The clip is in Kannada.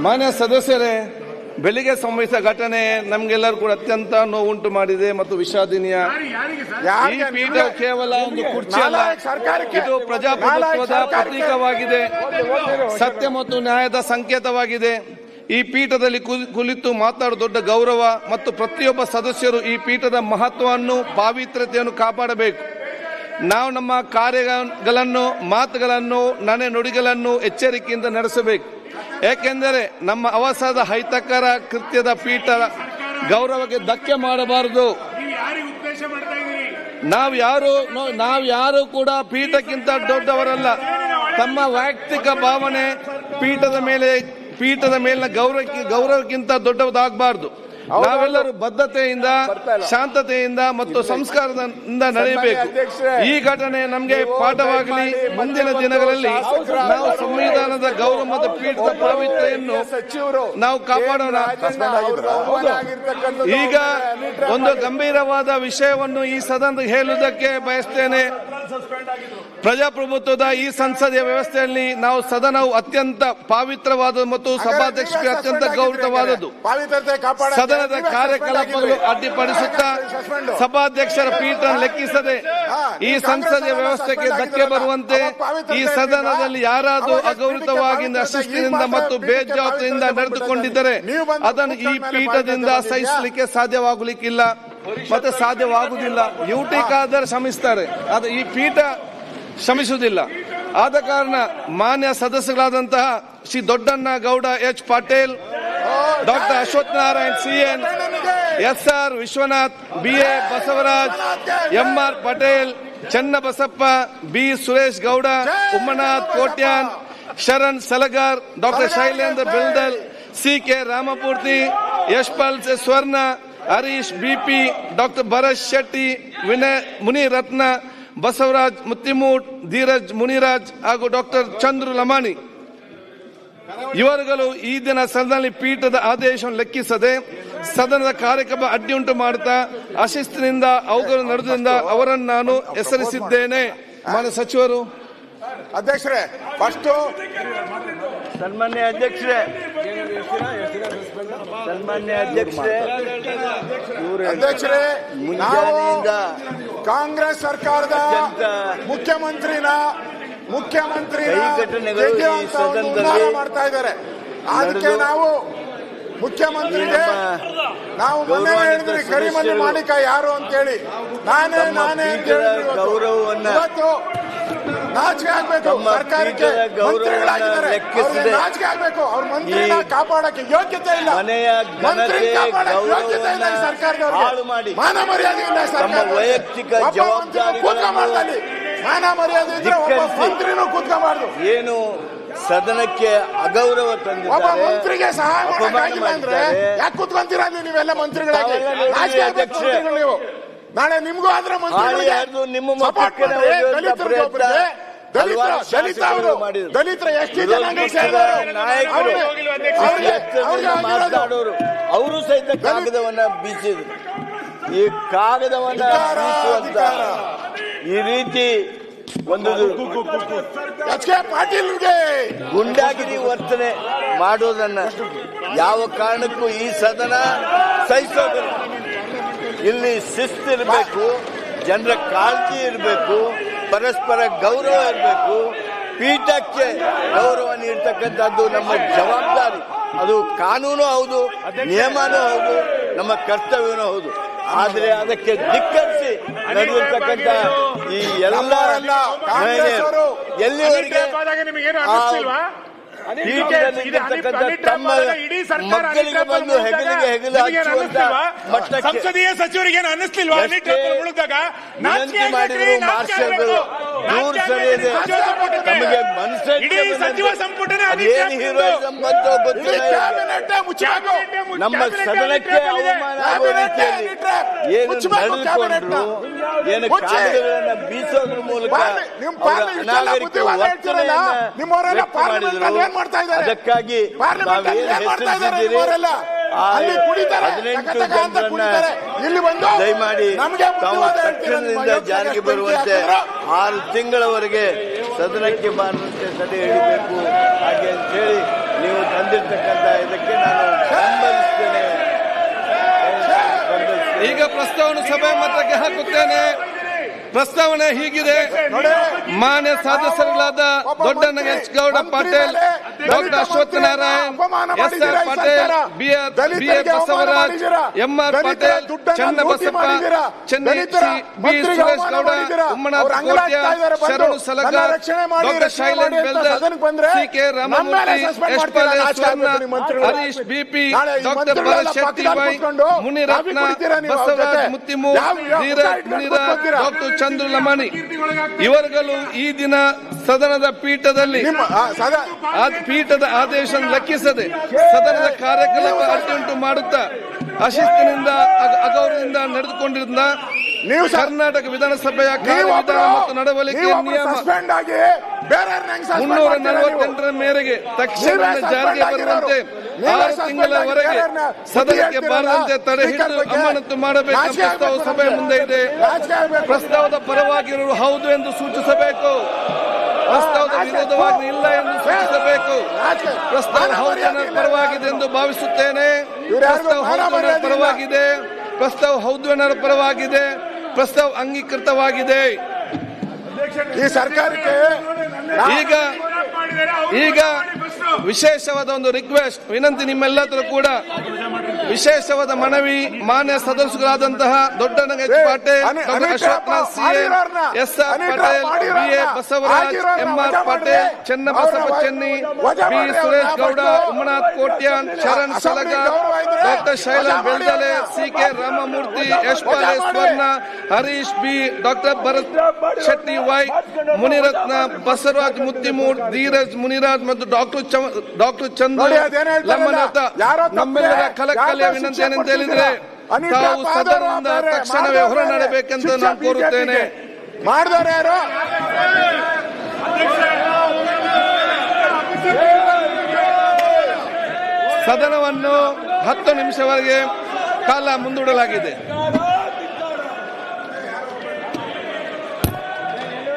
ಮಾನ್ಯ ಸದಸ್ಯರೇ, ಬೆಳಿಗ್ಗೆ ಸಂಭವಿಸಿದ ಘಟನೆ ನಮಗೆಲ್ಲರೂ ಕೂಡ ಅತ್ಯಂತ ನೋವುಂಟು ಮಾಡಿದೆ ಮತ್ತು ವಿಷಾದನೀಯ. ಈ ಪೀಠ ಕೇವಲ ಒಂದು ಕುರ್ಚಿ ಅಲ್ಲ, ಇದು ಪ್ರಜಾಪ್ರಭುತ್ವದ ಪ್ರತೀಕವಾಗಿದೆ, ಸತ್ಯ ಮತ್ತು ನ್ಯಾಯದ ಸಂಕೇತವಾಗಿದೆ. ಈ ಪೀಠದಲ್ಲಿ ಕುಳಿತು ಮಾತಾಡುವ ದೊಡ್ಡ ಗೌರವ ಮತ್ತು ಪ್ರತಿಯೊಬ್ಬ ಸದಸ್ಯರು ಈ ಪೀಠದ ಮಹತ್ವವನ್ನು ಪಾವಿತ್ರ್ಯತೆಯನ್ನು ಕಾಪಾಡಬೇಕು. ನಾವು ನಮ್ಮ ಕಾರ್ಯಗಳನ್ನು, ಮಾತುಗಳನ್ನು, ನುಡಿಗಳನ್ನು ಎಚ್ಚರಿಕೆಯಿಂದ ನಡೆಸಬೇಕು. ಏಕೆಂದರೆ ನಮ್ಮ ಅವಸರದ ಅಹಿತಕರ ಕೃತ್ಯದ ಪೀಠ ಗೌರವಕ್ಕೆ ಧಕ್ಕೆ ಮಾಡಬಾರದು. ನಾವ್ಯಾರು ಕೂಡ ಪೀಠಕ್ಕಿಂತ ದೊಡ್ಡವರಲ್ಲ. ತಮ್ಮ ವೈಯಕ್ತಿಕ ಭಾವನೆ ಪೀಠದ ಮೇಲಿನ ಗೌರವಕ್ಕಿಂತ ದೊಡ್ಡದಾಗಬಾರದು. ನಾವೆಲ್ಲರೂ ಬದ್ಧತೆಯಿಂದ, ಶಾಂತತೆಯಿಂದ ಮತ್ತು ಸಂಸ್ಕಾರದಿಂದ ನಡೆಯಬೇಕು. ಈ ಘಟನೆ ನಮಗೆ ಪಾಠವಾಗಲಿ. ಮುಂದಿನ ದಿನಗಳಲ್ಲಿ ನಾವು ಸಂವಿಧಾನದ ಗೌರವ ಮತ್ತು ಪೀಠದ ಪಾವಿತ್ರ್ಯವನ್ನು ನಾವು ಕಾಪಾಡೋಣ. ಈಗ ಒಂದು ಗಂಭೀರವಾದ ವಿಷಯವನ್ನು ಈ ಸದನದಲ್ಲಿ ಹೇಳುವುದಕ್ಕೆ ಬಯಸ್ತೇನೆ. ಪ್ರಜಾಪ್ರಭುತ್ವದ ಈ ಸಂಸದೀಯ ವ್ಯವಸ್ಥೆಯಲ್ಲಿ ನಾವು ಸದನವು ಅತ್ಯಂತ ಪಾವಿತ್ರವಾದದ್ದು ಮತ್ತು ಸಭಾಧ್ಯಕ್ಷರಿಗೆ ಅತ್ಯಂತ ಗೌರವವಾದದ್ದು. ಸದನದ ಕಾರ್ಯಕಲಾಪಗಳು ಅಡ್ಡಿಪಡಿಸುತ್ತಾ ಸಭಾಧ್ಯಕ್ಷರ ಪೀಠ ಲೆಕ್ಕಿಸದೆ ಈ ಸಂಸದೀಯ ವ್ಯವಸ್ಥೆಗೆ ಧಕ್ಕೆ ಬರುವಂತೆ ಈ ಸದನದಲ್ಲಿ ಯಾರಾದರೂ ಅಗೌರವವಾಗಿ ಅಶಿಸ್ತಿನಿಂದ ಮತ್ತು ಬೇಜವಾಬ್ದಾರಿಯಿಂದ ನಡೆದುಕೊಂಡಿದ್ದರೆ ಅದನ್ನು ಈ ಪೀಠದಿಂದ ಸಹಿಸಲಿಕ್ಕೆ ಸಾಧ್ಯವಾಗಲಿಕ್ಕಿಲ್ಲ ಮತ್ತೆ ಸಾಧ್ಯವಾಗುವುದಿಲ್ಲ. ಯುಟಿಕಾದರೆ ಶ್ರಮಿಸ್ತಾರೆ, ಅದು ಈ ಪೀಠ ಶ್ರಮಿಸುವುದಿಲ್ಲ. ಆದ ಕಾರಣ ಮಾನ್ಯ ಸದಸ್ಯರಾದಂತಹ Shri Doddanna Gowda H Patil, doctor Ashwath Narayan CN, SR Vishwanath, BA Basavaraj, MR Patel, Channabasappa, B Suresh Gowda, Ummanath Kotian, Sharan Salagar, doctor Shailendra Beldal, CK Ramamurthy, Yashpal Swarna, Harish BP, doctor Bharath Shetty, Vinay Munirathna, Basavaraj Muttimut, Dheeraj Muniraj ಹಾಗೂ ಡಾಕ್ಟರ್ ಚಂದ್ರು ಲಮಾಣಿ ಇವರುಗಳು ಈ ದಿನ ಸದನದಲ್ಲಿ ಪೀಠದ ಆದೇಶವನ್ನು ಲೆಕ್ಕಿಸದೆ ಸದನದ ಕಾರ್ಯಕ್ರಮ ಅಡ್ಡಿಯುಂಟು ಮಾಡುತ್ತಾ ಅಶಿಸ್ತಿನಿಂದ ಅವುಗಳ ನಡೆದಿಂದ ಅವರನ್ನು ನಾನು ಹೆಸರಿಸಿದ್ದೇನೆ. ಮಾನ್ಯ ಸಚಿವರು. ಅಧ್ಯಕ್ಷರೇ, ಫಸ್ಟ್ ಸನ್ಮಾನ್ಯ ಅಧ್ಯಕ್ಷರೇ, ಮುಂಜಾನೆಯಿಂದ ಕಾಂಗ್ರೆಸ್ ಸರ್ಕಾರದ ಮುಖ್ಯಮಂತ್ರಿನ ಮಾಡ್ತಾ ಇದ್ದಾರೆ. ಅದಕ್ಕೆ ನಾವು ಮುಖ್ಯಮಂತ್ರಿಗೆ ನಾವು ಮೊನ್ನೆ ಹೇಳಿದ್ರಿ ಕರಿಮನಿ ಮಾಲೀಕ ಯಾರು ಅಂತೇಳಿ. ನಾನೇ ಗೌರವವನ್ನ ನಾಚಿಕೆ ಆಗ್ಬೇಕು. ಸರ್ಕಾರಕ್ಕೆ ಮಂತ್ರಿಗಳಾಗಿದ್ದಾರೆ, ನಾಚಿಕೆ ಆಗ್ಬೇಕು. ಅವ್ರ ಮಂತ್ರಿನ ಕಾಪಾಡಕ್ಕೆ ಯೋಗ್ಯತೆ ಇಲ್ಲ, ಮಂತ್ರಿ ಕಾಪಾಡಕ್ಕೆ ಯೋಗ್ಯತೆ ಇಲ್ಲ ಈ ಸರ್ಕಾರದವ್ರಿಗೆ. ಮಾನ ಮರ್ಯಾದೆ ಇಲ್ಲ ಸರ್ಕಾರ. ವೈಯಕ್ತಿಕ ಜವಾಬ್ದಾರಿ ಮಾಡ್ದಲ್ಲಿ ಮಾನ ಮರ್ಯಾದೆ ಇದ್ರೆ ಒಬ್ಬ ಮಂತ್ರಿನೂ ಕೂತ್ಕೋಬಾರ್ದು. ಏನು ಸದನಕ್ಕೆ ಅಗೌರವ ತಂದಿದ್ದಾರೆ. ಒಬ್ಬ ಮಂತ್ರಿಗೆ ಸಹಾಯ ಮಾಡಕ್ಕಾಗಿಲ್ಲ ಅಂದ್ರೆ ಯಾಕೆ ಕೂತ್ಕೊಂತೀರಾ ನೀವೆಲ್ಲ ಮಂತ್ರಿಗಳಾಗಿ? ನೀವು ನಾಳೆ ನಿಮ್ಗೂ ಆದ್ರೆ ದಲಿತರ ಎಷ್ಟು ಮಾತನಾಡೋರು ಅವರು ಸಹಿತ ಕಾಗದವನ್ನ ಬೀಸಿದ್ರು. ಈ ಕಾಗದವನ್ನ ಬೀಸುವಂತ ಈ ರೀತಿ ಒಂದು ಗುಂಡಾಗಿರಿ ವರ್ತನೆ ಮಾಡೋದನ್ನ ಯಾವ ಕಾರಣಕ್ಕೂ ಈ ಸದನ ಸಹಿಸೋದಿಲ್ಲ. ಇಲ್ಲಿ ಶಿಸ್ತಿರಬೇಕು, ಜನರ ಕಾಳಜಿ ಇರಬೇಕು, ಪರಸ್ಪರ ಗೌರವ ಇರಬೇಕು. ಪೀಠಕ್ಕೆ ಗೌರವ ನೀಡ್ತಕ್ಕಂಥದ್ದು ನಮ್ಮ ಜವಾಬ್ದಾರಿ. ಅದು ಕಾನೂನು ಹೌದು, ನಿಯಮನೂ ಹೌದು, ನಮ್ಮ ಕರ್ತವ್ಯನೂ ಹೌದು. ಆದ್ರೆ ಅದಕ್ಕೆ ಧಿಕ್ಕರಿಸಿ ನಡೆದಿರ್ತಕ್ಕಂಥ ಈ ಎಲ್ಲ ಎಲ್ಲಿವರೆಗೆ ತಮ್ಮ ಮಕ್ಕಳಿಗೆ ಬಂದು ಹೆಗಲಿಗೆ ಹೆಗಲು ಹಚ್ಚುವಂತ ಸಂಸದೀಯ ಸಚಿವರಿಗೆ ಅನ್ನಿಸ್ಲಿಲ್ವಾ ವಿನಂತಿ ಮಾಡಿದ್ರು ಮಾರ್ಷಲ್ಗಳು ದೂರ ಸರಿಯದೆ ತಮಗೆ ಮನಸ್ಸೇನು ಹೀರೋಯಿಸಂ ಬಂತೋ ಗೊತ್ತಿಲ್ಲ. ನಮ್ಮ ಸದನಕ್ಕೆ ಅವಮಾನ ಆಗುವ ರೀತಿಯಲ್ಲಿ ಏನು ನಡೆದುಕೊಂಡ್ರು, ಏನು ಕಾಗದಗಳನ್ನ ಬೀಸೋದ್ರ ಮೂಲಕ ಅನಾಗರಿಕ ವರ್ತನೆಯನ್ನ ವ್ಯಕ್ತ ಮಾಡಿದ್ರು. ಅದಕ್ಕಾಗಿ ತಾವೇನು ಹೆಸರಿಸಿದ್ದೀರಿ 18 ಜನರನ್ನ ದಯಮಾಡಿ ತಾವು ತಕ್ಷಣದಿಂದ ಜಾರಿಗೆ ಬರುವಂತೆ 6 ತಿಂಗಳವರೆಗೆ ಸದನಕ್ಕೆ ಬಾರದಂತೆ ತಡೆ ಹಿಡಿಬೇಕು. ಹಾಗೆ ಅಂತ ಹೇಳಿ ನೀವು ತಂದಿರ್ತಕ್ಕಂಥ ಅದಕ್ಕೆ ನಾನು ಬೆಂಬಲಿಸ್ತೇನೆ. ಈಗ ಪ್ರಸ್ತಾವನೆ ಸಭೆ ಮತಕ್ಕೆ ಹಾಕುತ್ತೇನೆ. ಪ್ರಸ್ತಾವನೆ ಹೀಗಿದೆ. ಮಾನ್ಯ ಸದಸ್ಯರುಗಳಾದ Doddanagowda Patil, doctor Ashwath Narayan, SR. Patil, BA. Basavaraj, MR. Patil, Channabasappa, Chennai, B. Suresh Gowda, Ummanath Kotya, Sharanu Salagar, doctor Shailendra Beldar, CK. Ramamurthy, Yashpal Swarna, Harish BP, doctor Bharath Shetty Y, Munirathna, Basavaraj Muttimur, Dheeraj Muniraj, doctor Chandru Lamani ಇವರುಗಳು ಈ ದಿನ ಸದನದ ಪೀಠದ ಆದೇಶ ಲೆಕ್ಕಿಸದೆ ಸದನದ ಕಾರ್ಯಕ್ರಮ ಅಡ್ಡುಂಟು ಮಾಡುತ್ತಾ ಅಶಿಸ್ತಿನಿಂದ ಅಗೌರವದಿಂದ ನಡೆದುಕೊಂಡಿದ್ದ ಕರ್ನಾಟಕ ವಿಧಾನಸಭೆಯ ಕಾರ್ಯವಿಧಾನ ಮತ್ತು ನಡವಳಿಕೆ ನಿಯಮ 348ರ ಮೇರೆಗೆ ತಕ್ಷಣ ಜಾರಿಗೆ ಬರುವಂತೆ 6 ತಿಂಗಳವರೆಗೆ ಸದನಕ್ಕೆ ಬಾರದಂತೆ ತಡೆ ಹಿಡಿದು ಅಮಾನತು ಮಾಡಬೇಕು. ಪ್ರಸ್ತಾವ ಸಭೆ ಮುಂದೆ ಇದೆ. ಪ್ರಸ್ತಾವದ ಪರವಾಗಿರುವುದು ಹೌದು ಎಂದು ಸೂಚಿಸಬೇಕು. ಪ್ರಸ್ತಾವದ ವಿರೋಧವಾಗಿ ಇಲ್ಲ ಎಂದು ಸೂಚಿಸಬೇಕು. ಪ್ರಸ್ತಾವ ಹೌದು ಪರವಾಗಿದೆ ಎಂದು ಭಾವಿಸುತ್ತೇನೆ. ಪ್ರಸ್ತಾವ ಹೌದು ಪರವಾಗಿದೆ. ಪ್ರಸ್ತಾವ ಹೌದು ಎನ್ನುವ ಪರವಾಗಿದೆ. ಪ್ರಸ್ತಾವ ಅಂಗೀಕೃತವಾಗಿದೆ. ಈ ಸರ್ಕಾರಕ್ಕೆ ಈಗ ವಿಶೇಷವಾದ ಒಂದು ರಿಕ್ವೆಸ್ಟ್, ವಿನಂತಿ ನಿಮ್ಮೆಲ್ಲರೂ ಕೂಡ ವಿಶೇಷವಾದ ಮನವಿ. ಮಾನ್ಯ ಸದಸ್ಯರಾದಂತಹ Doddanagowda Patil, doctor Ashwath Narayan, SR. Patil, BA. Basavaraj, MR. Patil, Channabasappa Chenni, B. Suresh Gowda, Ummanath Kotian, Sharan Salagar, doctor Shailendra Beldale, CK. Ramamurthy, Yashpal Swarna, Harish B, doctor Bharath Shetty Y, Munirathna, Basavaraj Muttimur, Dheeraj Muniraj ಮತ್ತು ಡಾಕ್ಟರ್ ಚಂದ್ರ ಲಮ್ಮನಾಥ ನಮ್ಮೆಲ್ಲರ ಕಳಕಳಿಯ ವಿನಂತಿ ಏನಂತ ಹೇಳಿದ್ರೆ ತಾವು ಸದನದಿಂದ ತಕ್ಷಣವೇ ಹೊರ ನಡೆಬೇಕೆಂದು ನಾನು ಕೋರುತ್ತೇನೆ. ಮಾಡಿದವರು ಯಾರು? ಸದನವನ್ನು 10 ನಿಮಿಷವರೆಗೆ ಕಾಲ ಮುಂದೂಡಲಾಗಿದೆ.